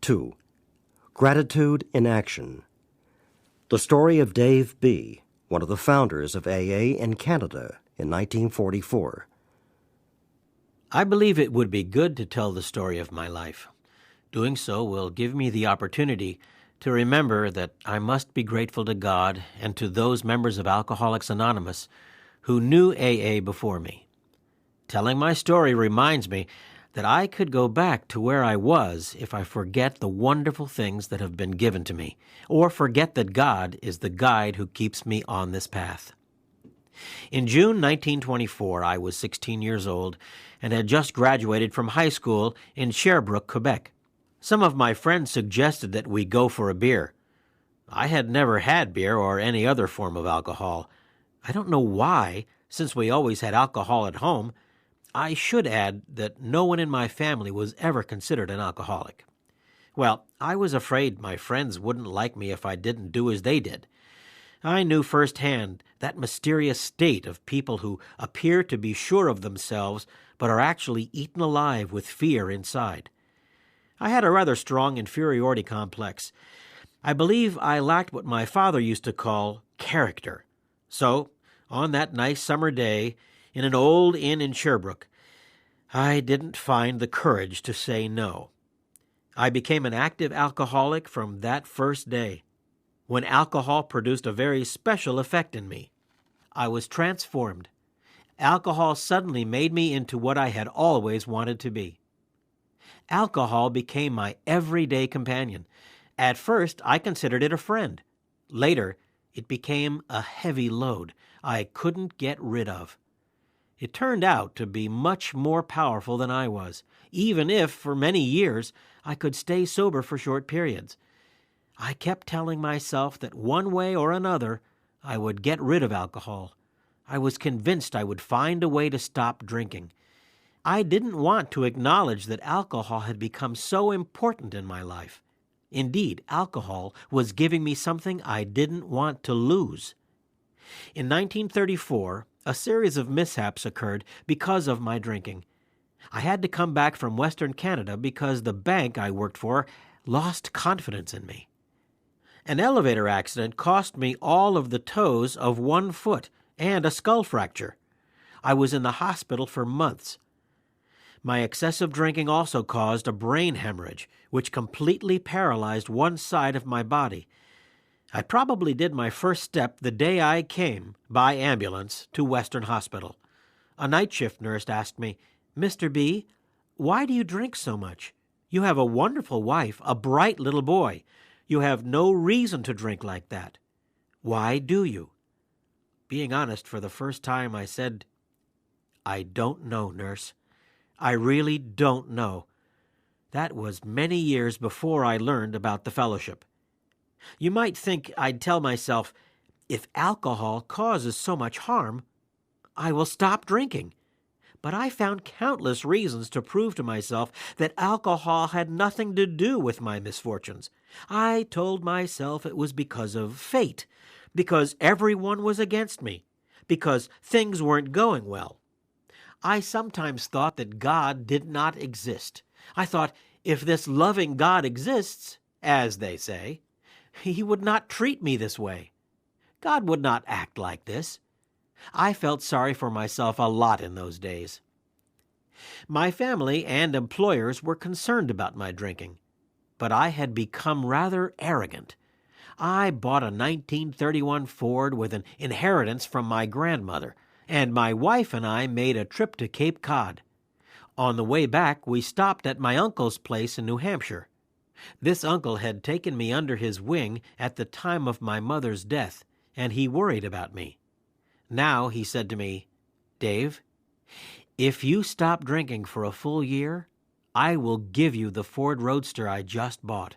2. Gratitude in Action. The story of Dave B., one of the founders of AA in Canada in 1944. I believe it would be good to tell the story of my life. Doing so will give me the opportunity to remember that I must be grateful to God and to those members of Alcoholics Anonymous who knew AA before me. Telling my story reminds me that I could go back to where I was if I forget the wonderful things that have been given to me, or forget that God is the guide who keeps me on this path. In June 1924, I was 16 years old and had just graduated from high school in Sherbrooke, Quebec. Some of my friends suggested that we go for a beer. I had never had beer or any other form of alcohol. I don't know why, since we always had alcohol at home. I should add that no one in my family was ever considered an alcoholic. Well, I was afraid my friends wouldn't like me if I didn't do as they did. I knew firsthand that mysterious state of people who appear to be sure of themselves but are actually eaten alive with fear inside. I had a rather strong inferiority complex. I believe I lacked what my father used to call character. So, on that nice summer day, in an old inn in Sherbrooke, I didn't find the courage to say no. I became an active alcoholic from that first day, when alcohol produced a very special effect in me. I was transformed. Alcohol suddenly made me into what I had always wanted to be. Alcohol became my everyday companion. At first, I considered it a friend. Later, it became a heavy load I couldn't get rid of. It turned out to be much more powerful than I was, even if, for many years, I could stay sober for short periods. I kept telling myself that one way or another, I would get rid of alcohol. I was convinced I would find a way to stop drinking. I didn't want to acknowledge that alcohol had become so important in my life. Indeed, alcohol was giving me something I didn't want to lose. In 1934, a series of mishaps occurred because of my drinking. I had to come back from Western Canada because the bank I worked for lost confidence in me. An elevator accident cost me all of the toes of one foot and a skull fracture. I was in the hospital for months. My excessive drinking also caused a brain hemorrhage, which completely paralyzed one side of my body. I probably did my first step the day I came, by ambulance, to Western Hospital. A night shift nurse asked me, "Mr. B., why do you drink so much? You have a wonderful wife, a bright little boy. You have no reason to drink like that. Why do you?" Being honest, for the first time, I said, "I don't know, nurse. I really don't know." That was many years before I learned about the fellowship. You might think I'd tell myself, if alcohol causes so much harm, I will stop drinking. But I found countless reasons to prove to myself that alcohol had nothing to do with my misfortunes. I told myself it was because of fate, because everyone was against me, because things weren't going well. I sometimes thought that God did not exist. I thought, if this loving God exists, as they say, He would not treat me this way. God would not act like this. I felt sorry for myself a lot in those days. My family and employers were concerned about my drinking, but I had become rather arrogant. I bought a 1931 Ford with an inheritance from my grandmother, and my wife and I made a trip to Cape Cod. On the way back, we stopped at my uncle's place in New Hampshire. This uncle had taken me under his wing at the time of my mother's death, and he worried about me. Now he said to me, "Dave, if you stop drinking for a full year, I will give you the Ford Roadster I just bought."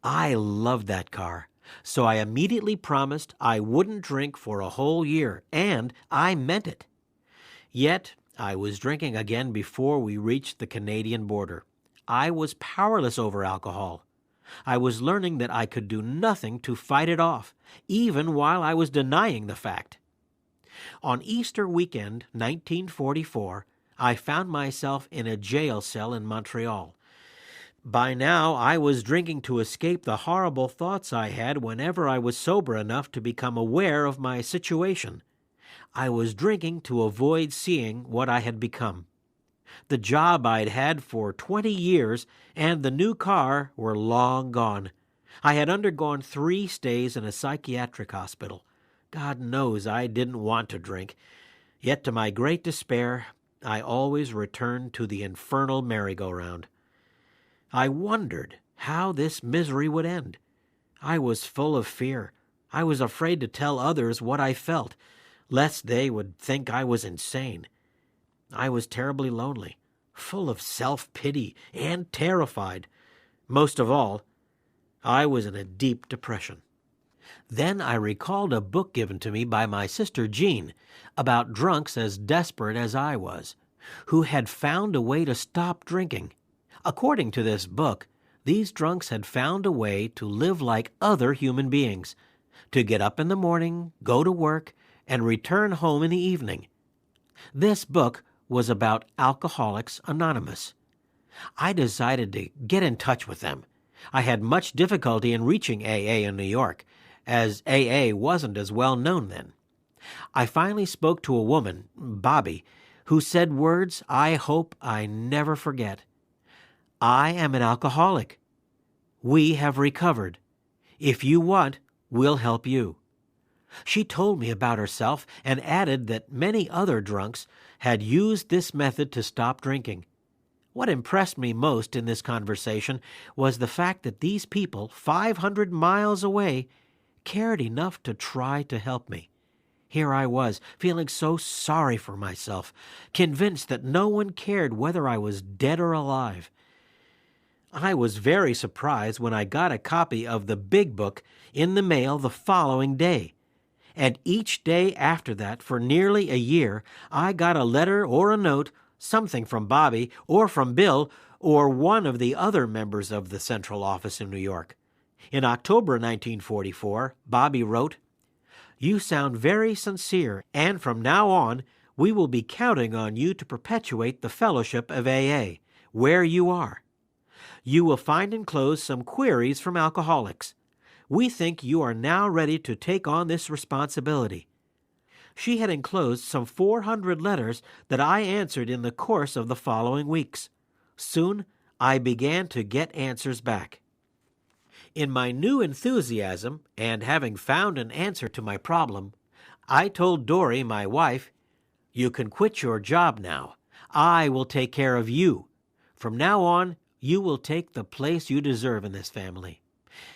I loved that car, so I immediately promised I wouldn't drink for a whole year, and I meant it. Yet I was drinking again before we reached the Canadian border. I was powerless over alcohol. I was learning that I could do nothing to fight it off, even while I was denying the fact. On Easter weekend, 1944, I found myself in a jail cell in Montreal. By now, I was drinking to escape the horrible thoughts I had whenever I was sober enough to become aware of my situation. I was drinking to avoid seeing what I had become. The job I'd had for 20 years and the new car were long gone. I had undergone 3 stays in a psychiatric hospital. God knows I didn't want to drink. Yet to my great despair, I always returned to the infernal merry-go-round. I wondered how this misery would end. I was full of fear. I was afraid to tell others what I felt, lest they would think I was insane. I was terribly lonely, full of self-pity, and terrified. Most of all, I was in a deep depression. Then I recalled a book given to me by my sister Jean about drunks as desperate as I was, who had found a way to stop drinking. According to this book, these drunks had found a way to live like other human beings, to get up in the morning, go to work, and return home in the evening. This book was about Alcoholics Anonymous. I decided to get in touch with them. I had much difficulty in reaching AA in New York, as AA wasn't as well known then. I finally spoke to a woman, Bobby, who said words I hope I never forget. "I am an alcoholic. We have recovered. If you want, we'll help you." She told me about herself and added that many other drunks had used this method to stop drinking. What impressed me most in this conversation was the fact that these people, 500 miles away, cared enough to try to help me. Here I was, feeling so sorry for myself, convinced that no one cared whether I was dead or alive. I was very surprised when I got a copy of the Big Book in the mail the following day. And each day after that, for nearly a year, I got a letter or a note, something from Bobby or from Bill or one of the other members of the central office in New York. In October 1944, Bobby wrote, "You sound very sincere, and from now on, we will be counting on you to perpetuate the fellowship of AA, where you are. You will find enclosed some queries from alcoholics. We think you are now ready to take on this responsibility." She had enclosed some 400 letters that I answered in the course of the following weeks. Soon, I began to get answers back. In my new enthusiasm, and having found an answer to my problem, I told Dory, my wife, "You can quit your job now. I will take care of you. From now on, you will take the place you deserve in this family."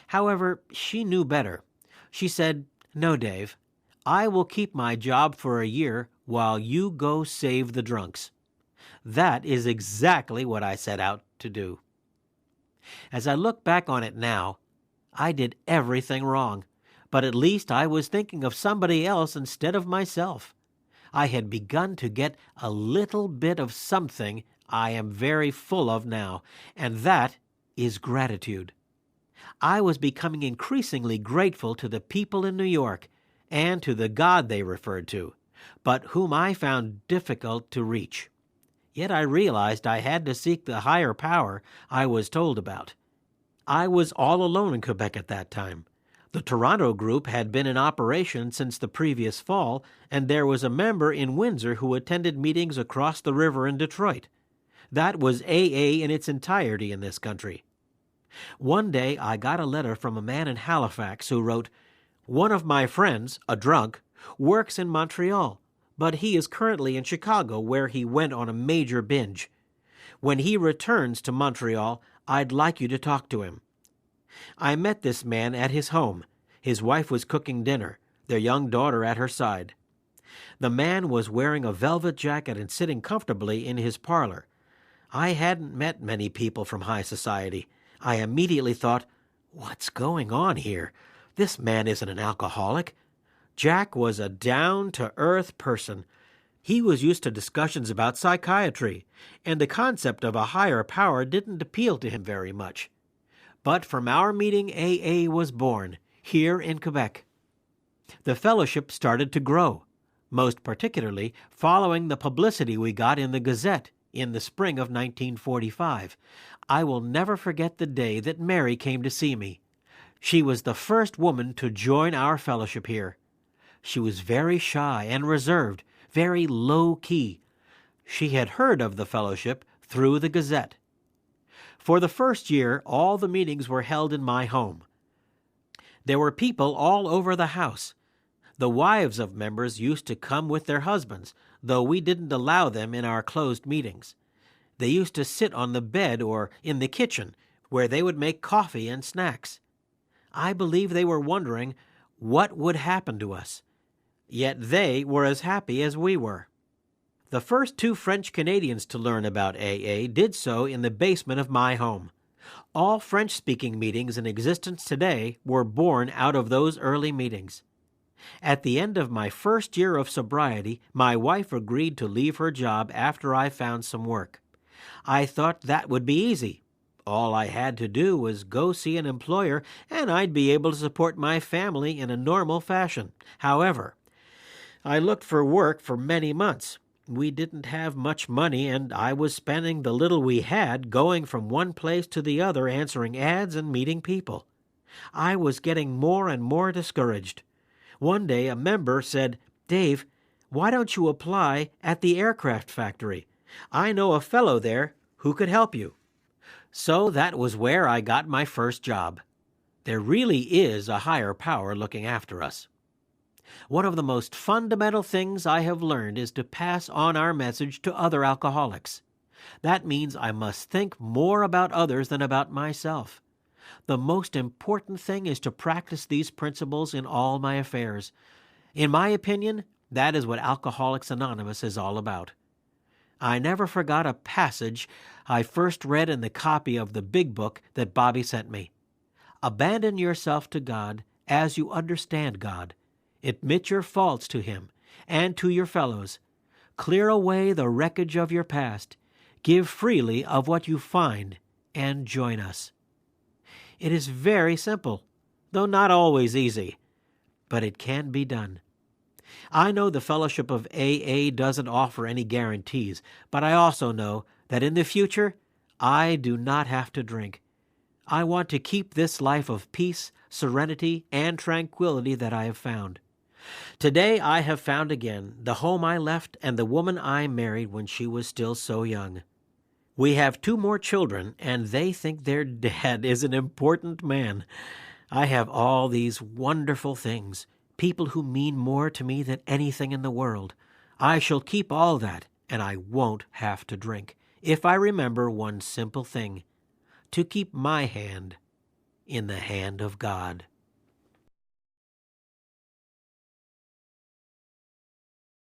However, she knew better. She said, "No, Dave, I will keep my job for a year while you go save the drunks." That is exactly what I set out to do. As I look back on it now, I did everything wrong, but at least I was thinking of somebody else instead of myself. I had begun to get a little bit of something I am very full of now, and that is gratitude. I was becoming increasingly grateful to the people in New York and to the God they referred to, but whom I found difficult to reach. Yet I realized I had to seek the higher power I was told about. I was all alone in Quebec at that time. The Toronto group had been in operation since the previous fall, and there was a member in Windsor who attended meetings across the river in Detroit. That was AA in its entirety in this country. One day I got a letter from a man in Halifax who wrote, "One of my friends, a drunk, works in Montreal, but he is currently in Chicago where he went on a major binge. When he returns to Montreal, I'd like you to talk to him." I met this man at his home. His wife was cooking dinner, their young daughter at her side. The man was wearing a velvet jacket and sitting comfortably in his parlor. I hadn't met many people from high society. I immediately thought, what's going on here? This man isn't an alcoholic. Jack was a down-to-earth person. He was used to discussions about psychiatry, and the concept of a higher power didn't appeal to him very much. But from our meeting, AA was born, here in Quebec. The fellowship started to grow, most particularly following the publicity we got in the Gazette in the spring of 1945. I will never forget the day that Mary came to see me. She was the first woman to join our fellowship here. She was very shy and reserved, very low-key. She had heard of the fellowship through the Gazette. For the first year, all the meetings were held in my home. There were people all over the house. The wives of members used to come with their husbands, though we didn't allow them in our closed meetings. They used to sit on the bed or in the kitchen, where they would make coffee and snacks. I believe they were wondering what would happen to us. Yet they were as happy as we were. The first 2 French Canadians to learn about AA did so in the basement of my home. All French-speaking meetings in existence today were born out of those early meetings. At the end of my first year of sobriety, my wife agreed to leave her job after I found some work. I thought that would be easy. All I had to do was go see an employer, and I'd be able to support my family in a normal fashion. However, I looked for work for many months. We didn't have much money, and I was spending the little we had going from one place to the other answering ads and meeting people. I was getting more and more discouraged. One day a member said, "Dave, why don't you apply at the aircraft factory? I know a fellow there who could help you." So that was where I got my first job. There really is a higher power looking after us. One of the most fundamental things I have learned is to pass on our message to other alcoholics. That means I must think more about others than about myself. The most important thing is to practice these principles in all my affairs. In my opinion, that is what Alcoholics Anonymous is all about. I never forgot a passage I first read in the copy of the Big Book that Bobby sent me. Abandon yourself to God as you understand God. Admit your faults to Him and to your fellows. Clear away the wreckage of your past. Give freely of what you find and join us. It is very simple, though not always easy, but it can be done. I know the fellowship of AA doesn't offer any guarantees, but I also know that in the future, I do not have to drink. I want to keep this life of peace, serenity, and tranquility that I have found. Today I have found again the home I left and the woman I married when she was still so young. We have 2 more children, and they think their dad is an important man. I have all these wonderful things, people who mean more to me than anything in the world. I shall keep all that, and I won't have to drink, if I remember one simple thing, to keep my hand in the hand of God.